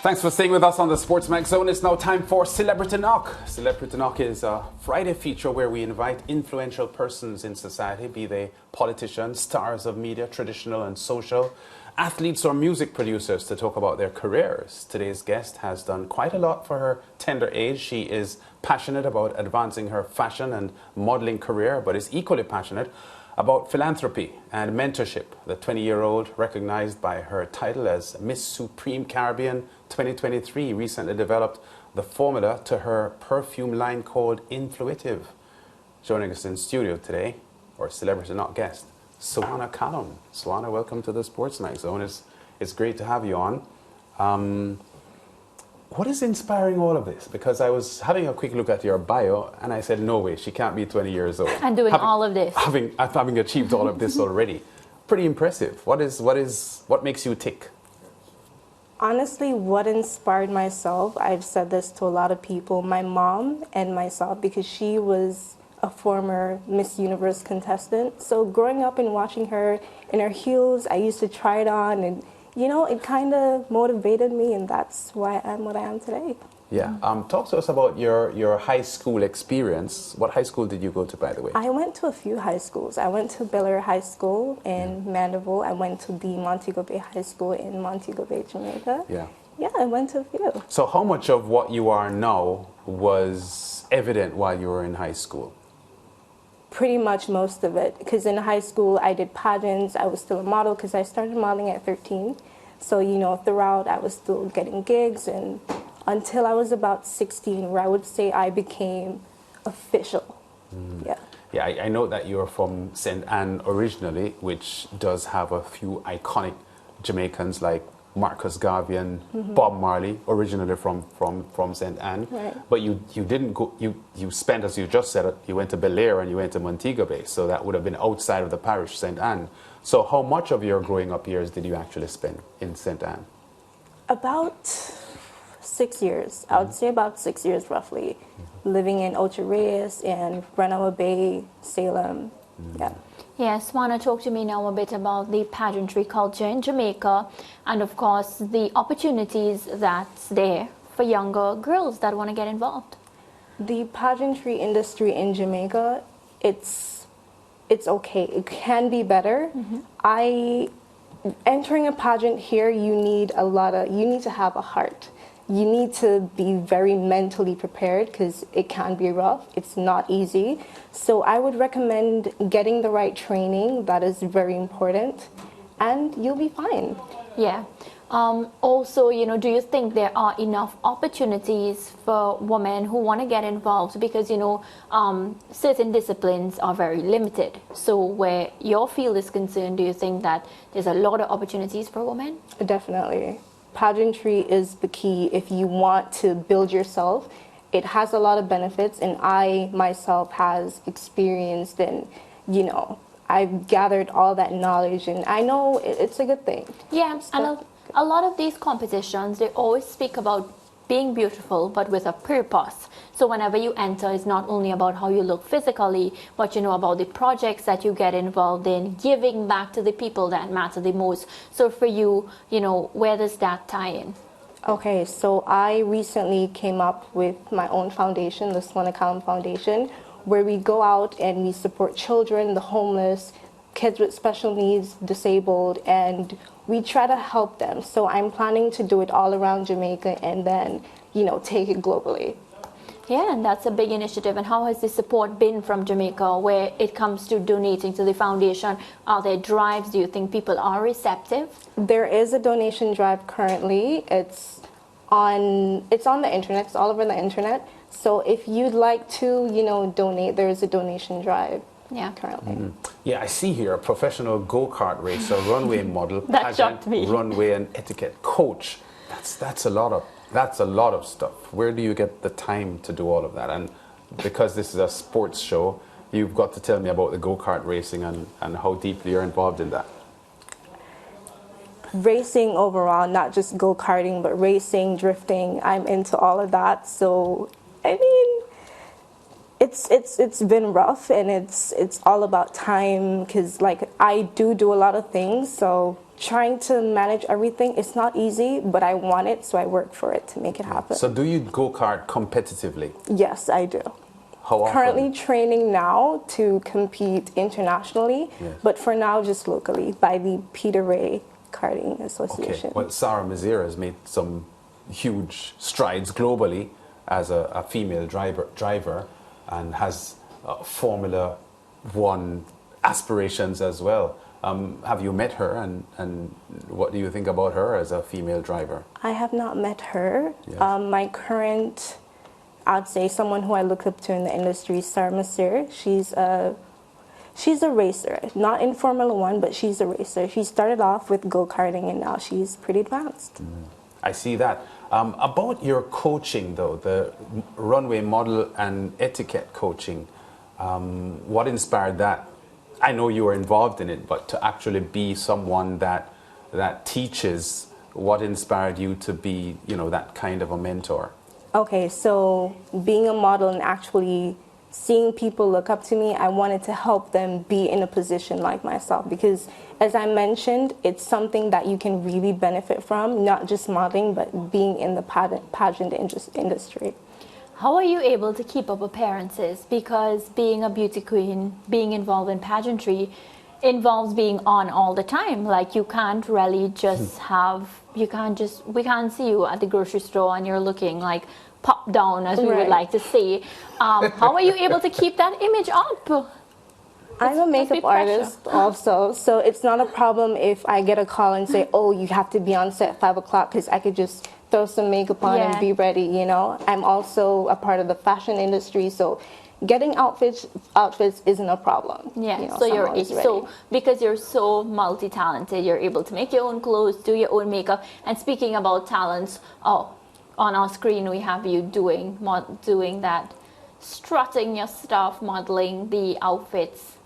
Thanks for staying with us on the SportsMax Zone. It's now time for Celebrity Knock. Celebrity Knock is a Friday feature where we invite influential persons in society, be they politicians, stars of media, traditional and social, athletes or music producers, to talk about their careers. Today's guest has done quite a lot for her tender age. She is passionate about advancing her fashion and modeling career, but is equally passionate about philanthropy and mentorship. The 20-year-old, recognized by her title as Miss Supreme Caribbean 2023, recently developed the formula to her perfume line called Influitive. Joining us in studio today, or celebrity not guest, Suana Callum. Suana, welcome to the SportsMax Zone. It's great to have you on. What is inspiring all of this? Because I was having a quick look at your bio and I said, no way, she can't be 20 years old. And doing all of this. Having achieved all of this already. Pretty impressive. What makes you tick? Honestly, what inspired myself, I've said this to a lot of people, my mom and myself, because she was a former Miss Universe contestant. So growing up and watching her in her heels, I used to try it on, and you know, it kind of motivated me, and that's why I am what I am today. Yeah. Talk to us about your high school experience. What high school did you go to, by the way? I went to a few high schools. I went to Bel Air High School in Mandeville. I went to the Montego Bay High School in Montego Bay, Jamaica. Yeah. Yeah, I went to a few. So how much of what you are now was evident while you were in high school? Pretty much most of it, because in high school I did pageants. I was still a model because I started modeling at 13. So, you know, throughout I was still getting gigs, and until I was about 16, where I would say I became official. Yeah. Yeah, I know that you're from St. Anne originally, which does have a few iconic Jamaicans like Marcus Garvey and Bob Marley, originally from St. Anne. Right. But you didn't go, you spent, as you just said, you went to Bel Air and you went to Montego Bay, so that would have been outside of the parish, St. Anne. So how much of your growing up years did you actually spend in St. Anne? About 6 years. I would say about 6 years roughly, living in Ocho Rios and Runaway Bay, Salem. Yeah. Yes, Suana, talk to me now a bit about the pageantry culture in Jamaica, and of course the opportunities that's there for younger girls that want to get involved. The pageantry industry in Jamaica, it's okay. It can be better. Entering a pageant here, you need to have a heart. You need to be very mentally prepared because it can be rough. It's not easy. So I would recommend getting the right training. That is very important, and you'll be fine. Yeah. Also, you know, do you think there are enough opportunities for women who want to get involved? Because, you know, certain disciplines are very limited. So where your field is concerned, do you think that there's a lot of opportunities for women? Definitely. Pageantry is the key if you want to build yourself. It has a lot of benefits, and I myself has experienced, and, you know, I've gathered all that knowledge, and I know it's a good thing. Yeah, and a lot of these competitions, they always speak about being beautiful, but with a purpose. So whenever you enter, it's not only about how you look physically, but, you know, about the projects that you get involved in, giving back to the people that matter the most. So for you, you know, where does that tie in? Okay, so I recently came up with my own foundation, the Suana Callum Foundation, where we go out and we support children, the homeless, kids with special needs, disabled, and we try to help them. So I'm planning to do it all around Jamaica and then, you know, take it globally. Yeah, and that's a big initiative. And how has the support been from Jamaica where it comes to donating to the foundation? Are there drives? Do you think people are receptive? There is a donation drive currently. It's on the internet. It's all over the internet. So if you'd like to, you know, donate, there is a donation drive. Yeah, currently. Yeah, I see here a professional go-kart racer, runway model, That pageant, shocked me. runway and etiquette coach. That's a lot of stuff. Where do you get the time to do all of that? And because this is a sports show, you've got to tell me about the go-kart racing and how deeply you're involved in that. Racing overall, not just go-karting, but racing, drifting, I'm into all of that. So, I mean, it's been rough, and it's all about time, because like I do a lot of things, so trying to manage everything. It's not easy, but I want it, so I work for it to make it happen. So do you go-kart competitively? Yes, I do. How often? Currently training now to compete internationally, Yes. but for now just locally by the Peter Ray Karting Okay. Association. Well, Sarah Mazira has made some huge strides globally as a female driver and has Formula One aspirations as well. Have you met her, and what do you think about her as a female driver? I have not met her. Yes. My current, I'd say someone who I look up to in the industry is Sarah Masir. She's a racer, not in Formula One, but she's a racer. She started off with go-karting and now she's pretty advanced. I see that. About your coaching, though, the runway model and etiquette coaching, what inspired that? I know you were involved in it, but to actually be someone that teaches, what inspired you to be, that kind of a mentor? Okay, so being a model and actually seeing people look up to me, I wanted to help them be in a position like myself because, as I mentioned, it's something that you can really benefit from, not just modeling, but being in the pageant industry. How are you able to keep up appearances? Because being a beauty queen, being involved in pageantry, involves being on all the time. Like you can't really just we can't see you at the grocery store and you're looking like pop down, as we would like to say. How are you able to keep that image up? I'm a makeup artist also, so it's not a problem if I get a call and say, oh, you have to be on set at 5 o'clock, because I could just throw some makeup on and be ready, I'm also a part of the fashion industry, so getting outfits isn't a problem. Yeah, so because you're so multi-talented, you're able to make your own clothes, do your own makeup. And speaking about talents, on our screen we have you doing that, strutting your stuff, modeling the outfits.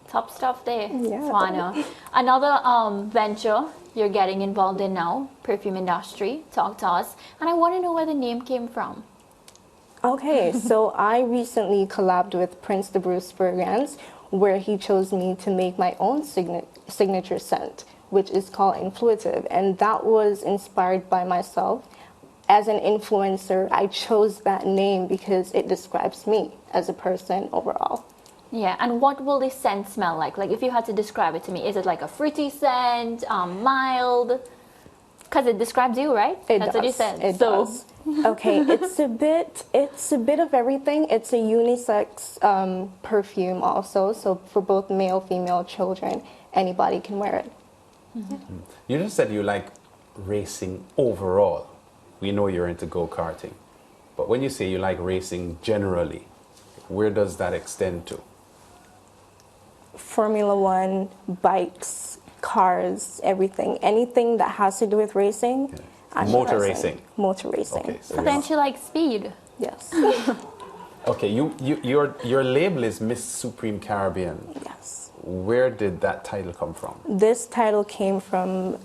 Top stuff there, Suana. Another venture you're getting involved in now, perfume industry. Talk to us. And I want to know where the name came from. Okay, so I recently collabed with Prince de Bruce Fragrance, where he chose me to make my own signature scent, which is called Influitive. And that was inspired by myself. As an influencer, I chose that name because it describes me as a person overall. Yeah, and what will this scent smell like? Like, if you had to describe it to me, is it like a fruity scent, mild? Because it describes you, right? That's what you said. It does. Okay, it's a bit of everything. It's a unisex perfume also, so for both male, female, children, anybody can wear it. Mm-hmm. You just said you like racing overall. We know you're into go-karting, but when you say you like racing generally, where does that extend to? Formula One, bikes, cars, everything. Anything that has to do with racing. Yes. Motor racing. Motor racing. Okay, so but then she likes speed. Yes. Okay, your label is Miss Supreme Caribbean. Yes. Where did that title come from? This title came from,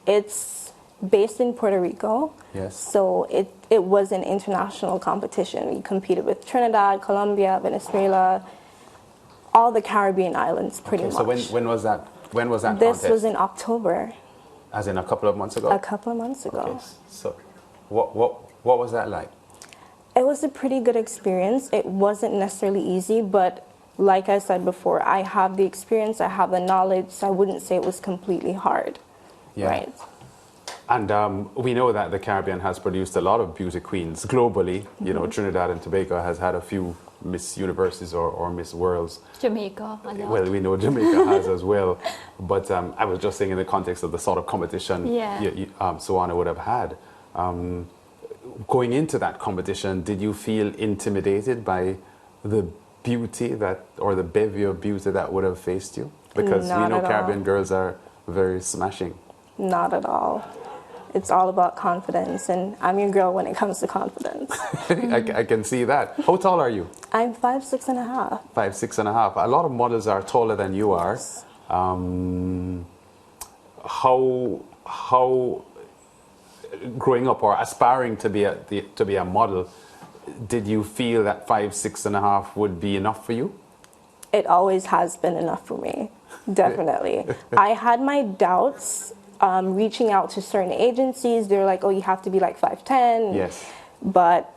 it's based in Puerto Rico. Yes. So it was an international competition. We competed with Trinidad, Colombia, Venezuela, all the Caribbean islands pretty much. So when was that? When was that This contest? was in October. As in a couple of months ago? A couple of months ago. Okay. So what was that like? It was a pretty good experience. It wasn't necessarily easy, but like I said before, I have the experience, I have the knowledge, so I wouldn't say it was completely hard. Yeah. Right. And we know that the Caribbean has produced a lot of beauty queens globally. You know, Trinidad and Tobago has had a few Miss Universes or Miss Worlds. Jamaica. Well, we know Jamaica has as well. But I was just saying in the context of the sort of competition Suana would have had. Going into that competition, did you feel intimidated by the beauty or the bevy of beauty that would have faced you? Because we know Caribbean girls are very smashing. Not at all. It's all about confidence, and I'm your girl when it comes to confidence. I can see that. How tall are you? I'm 5'6.5". 5'6.5". A lot of models are taller than you are. Yes. How growing up or aspiring to be a model, did you feel that 5'6.5" would be enough for you? It always has been enough for me, definitely. I had my doubts reaching out to certain agencies. They're like, oh, you have to be like 5'10". Yes. But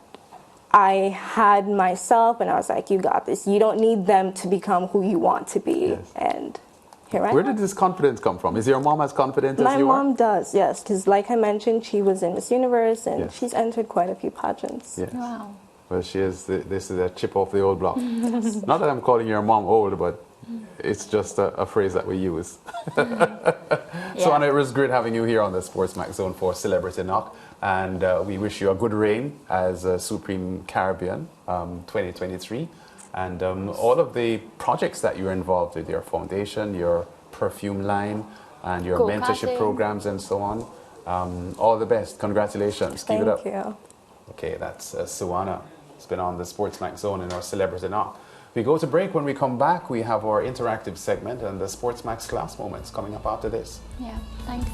I had myself, and I was like, you got this. You don't need them to become who you want to be. Yes. And here I am. Where did this confidence come from? Is your mom as confident as you are? My mom does, yes. Because like I mentioned, she was in Miss Universe, and Yes. she's entered quite a few pageants. Yes. Wow. Well, this is a chip off the old block. Not that I'm calling your mom old, but it's just a phrase that we use. So, Anna, it was great having you here on the SportsMax Zone for Celebrity Knock. And we wish you a good reign as Supreme Caribbean 2023. And all of the projects that you're involved with, your foundation, your perfume line, and your mentorship programs and so on. All the best. Congratulations. Keep it up. Thank you. Okay, that's Suana. It's been on the SportsMax Zone in our Celebrity Knock. We go to break. When we come back, we have our interactive segment and the SportsMax class moments coming up after this. Yeah, thanks.